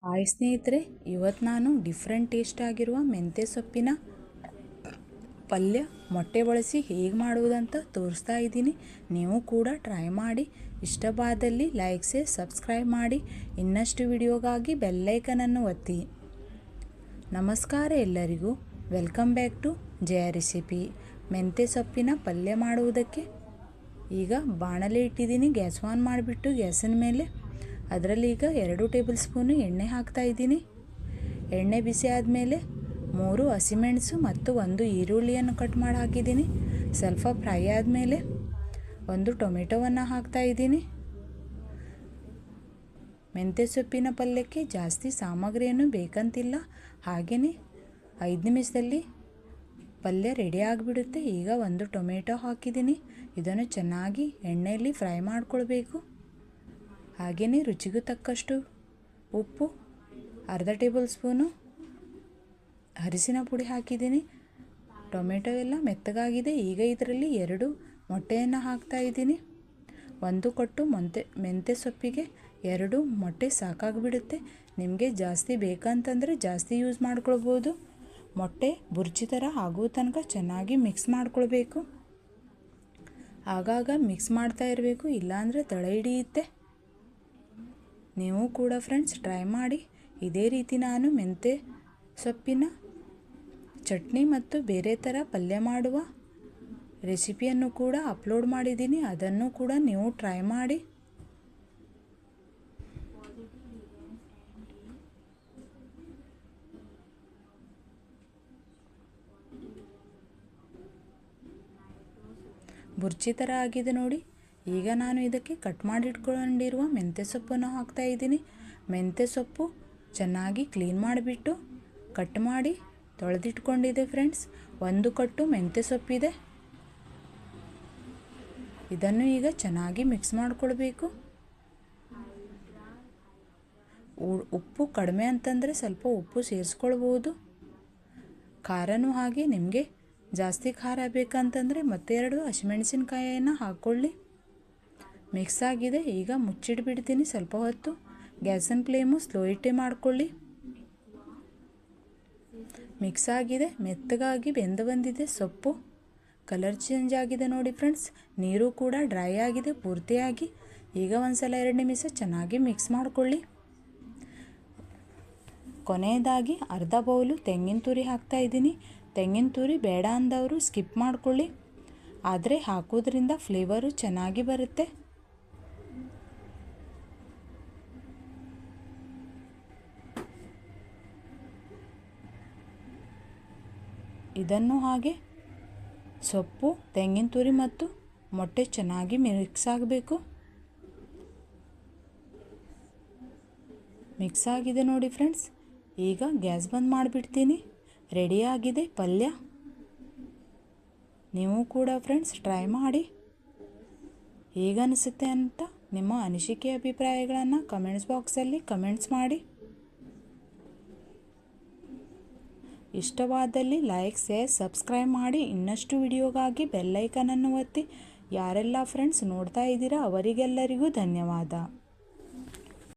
Hi ಸ್ನೇಹಿತರೆ, ಇವತ್ತು ನಾನು ಡಿಫ್ರೆಂಟ್ ಟೇಸ್ಟ್ ಆಗಿರುವ ಮೆಂತ್ಯ ಸೊಪ್ಪಿನ ಪಲ್ಯ ಮೊಟ್ಟೆ ಬಳಸಿ ಹೇಗೆ ಮಾಡುವುದಂತ ತೋರಿಸ್ತಾ ಇದ್ದೀನಿ. ನೀವು ಕೂಡ ಟ್ರೈ ಮಾಡಿ. ಇಷ್ಟವಾದಲ್ಲಿ ಲೈಕ್ ಶೇರ್ ಸಬ್ಸ್ಕ್ರೈಬ್ ಮಾಡಿ. ಇನ್ನಷ್ಟು ವಿಡಿಯೋಗಾಗಿ ಬೆಲ್ಲೈಕನನ್ನು ಒತ್ತಿ. ನಮಸ್ಕಾರ ಎಲ್ಲರಿಗೂ, welcome back to Jaya recipe. ಮೆಂತ್ಯ ಸೊಪ್ಪಿನ ಪಲ್ಯ ಮಾಡುವುದಕ್ಕೆ ಈಗ ಬಾಣಲೆ ಇಟ್ಟಿದ್ದೀನಿ. ಗ್ಯಾಸ್ ಆನ್ ಮಾಡಿಬಿಟ್ಟು ಗ್ಯಾಸಿನ ಮೇಲೆ ಅದರಲ್ಲಿ ಈಗ 2 ಟೇಬಲ್ ಸ್ಪೂನು ಎಣ್ಣೆ ಹಾಕ್ತಾ ಇದ್ದೀನಿ. ಎಣ್ಣೆ ಬಿಸಿ ಆದಮೇಲೆ 3 ಹಸಿಮೆಣಸು ಮತ್ತು 1 ಈರುಳ್ಳಿಯನ್ನು ಕಟ್ ಮಾಡಿ ಹಾಕಿದ್ದೀನಿ. ಸ್ವಲ್ಪ ಫ್ರೈ ಆದಮೇಲೆ 1 ಟೊಮೆಟೊವನ್ನು ಹಾಕ್ತಾ ಇದ್ದೀನಿ. ಮೆಂತ್ಯ ಸೊಪ್ಪಿನ ಪಲ್ಯಕ್ಕೆ ಜಾಸ್ತಿ ಸಾಮಗ್ರಿಯನ್ನು ಬೇಕಂತಿಲ್ಲ, ಹಾಗೆಯೇ 5 ನಿಮಿಷದಲ್ಲಿ ಪಲ್ಯ ರೆಡಿ ಆಗಿಬಿಡುತ್ತೆ. ಈಗ 1 ಟೊಮೆಟೊ ಹಾಕಿದ್ದೀನಿ. ಇದನ್ನು ಚೆನ್ನಾಗಿ ಎಣ್ಣೆಯಲ್ಲಿ ಫ್ರೈ ಮಾಡಿಕೊಳ್ಬೇಕು. ಹಾಗೆಯೇ ರುಚಿಗೂ ತಕ್ಕಷ್ಟು ಉಪ್ಪು, ಅರ್ಧ ಟೇಬಲ್ ಸ್ಪೂನು ಅರಿಶಿನ ಪುಡಿ ಹಾಕಿದ್ದೀನಿ. ಟೊಮೆಟೊ ಎಲ್ಲ ಮೆತ್ತಗಾಗಿದೆ. ಈಗ ಇದರಲ್ಲಿ 2 ಮೊಟ್ಟೆಯನ್ನು ಹಾಕ್ತಾ ಇದ್ದೀನಿ. 1 ಕಟ್ಟು ಮೆಂತ್ಯ ಸೊಪ್ಪಿಗೆ 2 ಮೊಟ್ಟೆ ಸಾಕಾಗಿಬಿಡುತ್ತೆ. ನಿಮಗೆ ಜಾಸ್ತಿ ಬೇಕಂತಂದರೆ ಜಾಸ್ತಿ ಯೂಸ್ ಮಾಡ್ಕೊಳ್ಬೋದು. ಮೊಟ್ಟೆ ಬುರ್ಜಿ ಥರ ಆಗುವ ತನಕ ಚೆನ್ನಾಗಿ ಮಿಕ್ಸ್ ಮಾಡ್ಕೊಳ್ಬೇಕು. ಆಗಾಗ ಮಿಕ್ಸ್ ಮಾಡ್ತಾ ಇರಬೇಕು, ಇಲ್ಲಾಂದರೆ ತಳ ಹಿಡಿಯುತ್ತೆ. ನೀವು ಕೂಡ ಫ್ರೆಂಡ್ಸ್ ಟ್ರೈ ಮಾಡಿ. ಇದೇ ರೀತಿ ನಾನು ಮೆಂತ್ಯ ಸೊಪ್ಪಿನ ಚಟ್ನಿ ಮತ್ತು ಬೇರೆ ಥರ ಪಲ್ಯ ಮಾಡುವ ರೆಸಿಪಿಯನ್ನು ಕೂಡ ಅಪ್ಲೋಡ್ ಮಾಡಿದ್ದೀನಿ. ಅದನ್ನು ಕೂಡ ನೀವು ಟ್ರೈ ಮಾಡಿ. ಬುರ್ಜಿ ಥರ ಆಗಿದೆ ನೋಡಿ. ಈಗ ನಾನು ಇದಕ್ಕೆ ಕಟ್ ಮಾಡಿಟ್ಕೊಂಡಿರುವ ಮೆಂತ್ಯ ಸೊಪ್ಪನ್ನು ಹಾಕ್ತಾ ಇದ್ದೀನಿ. ಮೆಂತ್ಯ ಸೊಪ್ಪು ಚೆನ್ನಾಗಿ ಕ್ಲೀನ್ ಮಾಡಿಬಿಟ್ಟು ಕಟ್ ಮಾಡಿ ತೊಳೆದಿಟ್ಕೊಂಡಿದೆ ಫ್ರೆಂಡ್ಸ್. 1 ಕಟ್ಟು ಮೆಂತ್ಯ ಸೊಪ್ಪಿದೆ. ಇದನ್ನು ಈಗ ಚೆನ್ನಾಗಿ ಮಿಕ್ಸ್ ಮಾಡಿಕೊಳ್ಬೇಕು. ಉಪ್ಪು ಕಡಿಮೆ ಅಂತಂದರೆ ಸ್ವಲ್ಪ ಉಪ್ಪು ಸೇರಿಸ್ಕೊಳ್ಬೋದು. ಖಾರನೂ ಹಾಗೆ, ನಿಮಗೆ ಜಾಸ್ತಿ ಖಾರ ಬೇಕಂತಂದರೆ ಮತ್ತೆ 2 ಹಸಿಮೆಣಸಿನ್ಕಾಯಿಯನ್ನು ಹಾಕ್ಕೊಳ್ಳಿ. ಮಿಕ್ಸ್ ಆಗಿದೆ. ಈಗ ಮುಚ್ಚಿಟ್ಬಿಡ್ತೀನಿ ಸ್ವಲ್ಪ ಹೊತ್ತು. ಗ್ಯಾಸಿನ ಫ್ಲೇಮು ಸ್ಲೋ ಇಟ್ಟೆ ಮಾಡಿಕೊಳ್ಳಿ. ಮಿಕ್ಸ್ ಆಗಿದೆ, ಮೆತ್ತಗಾಗಿ ಬೆಂದು ಬಂದಿದೆ. ಸೊಪ್ಪು ಕಲರ್ ಚೇಂಜ್ ಆಗಿದೆ ನೋಡಿ ಫ್ರೆಂಡ್ಸ್. ನೀರು ಕೂಡ ಡ್ರೈ ಆಗಿದೆ ಪೂರ್ತಿಯಾಗಿ. ಈಗ ಒಂದ್ಸಲ 2 ನಿಮಿಷ ಚೆನ್ನಾಗಿ ಮಿಕ್ಸ್ ಮಾಡಿಕೊಳ್ಳಿ. ಕೊನೆಯದಾಗಿ ಅರ್ಧ ಬೌಲು ತೆಂಗಿನ ತುರಿ ಹಾಕ್ತಾ ಇದ್ದೀನಿ. ತೆಂಗಿನ ತುರಿ ಬೇಡ ಅಂದವರು ಸ್ಕಿಪ್ ಮಾಡಿಕೊಳ್ಳಿ, ಆದರೆ ಹಾಕೋದ್ರಿಂದ ಫ್ಲೇವರು ಚೆನ್ನಾಗಿ ಬರುತ್ತೆ. ಇದನ್ನು ಹಾಗೆ ಸೊಪ್ಪು, ತೆಂಗಿನ ತುರಿ ಮತ್ತು ಮೊಟ್ಟೆ ಚೆನ್ನಾಗಿ ಮಿಕ್ಸ್ ಆಗಬೇಕು. ಮಿಕ್ಸ್ ಆಗಿದೆ ನೋಡಿ ಫ್ರೆಂಡ್ಸ್. ಈಗ ಗ್ಯಾಸ್ ಬಂದ್ ಮಾಡಿಬಿಡ್ತೀನಿ. ರೆಡಿಯಾಗಿದೆ ಪಲ್ಯ. ನೀವು ಕೂಡ ಫ್ರೆಂಡ್ಸ್ ಟ್ರೈ ಮಾಡಿ. ಹೇಗನಿಸುತ್ತೆ ಅಂತ ನಿಮ್ಮ ಅನಿಸಿಕೆ ಅಭಿಪ್ರಾಯಗಳನ್ನು ಕಮೆಂಟ್ಸ್ ಬಾಕ್ಸಲ್ಲಿ ಕಮೆಂಟ್ಸ್ ಮಾಡಿ. ಇಷ್ಟವಾದಲ್ಲಿ ಲೈಕ್ ಶೇರ್ ಸಬ್ಸ್ಕ್ರೈಬ್ ಮಾಡಿ. ಇನ್ನಷ್ಟು ವಿಡಿಯೋಗಾಗಿ ಬೆಲ್ಲೈಕನನ್ನು ಒತ್ತಿ. ಯಾರೆಲ್ಲ ಫ್ರೆಂಡ್ಸ್ ನೋಡ್ತಾ ಇದ್ದೀರಾ ಅವರಿಗೆಲ್ಲರಿಗೂ ಧನ್ಯವಾದ.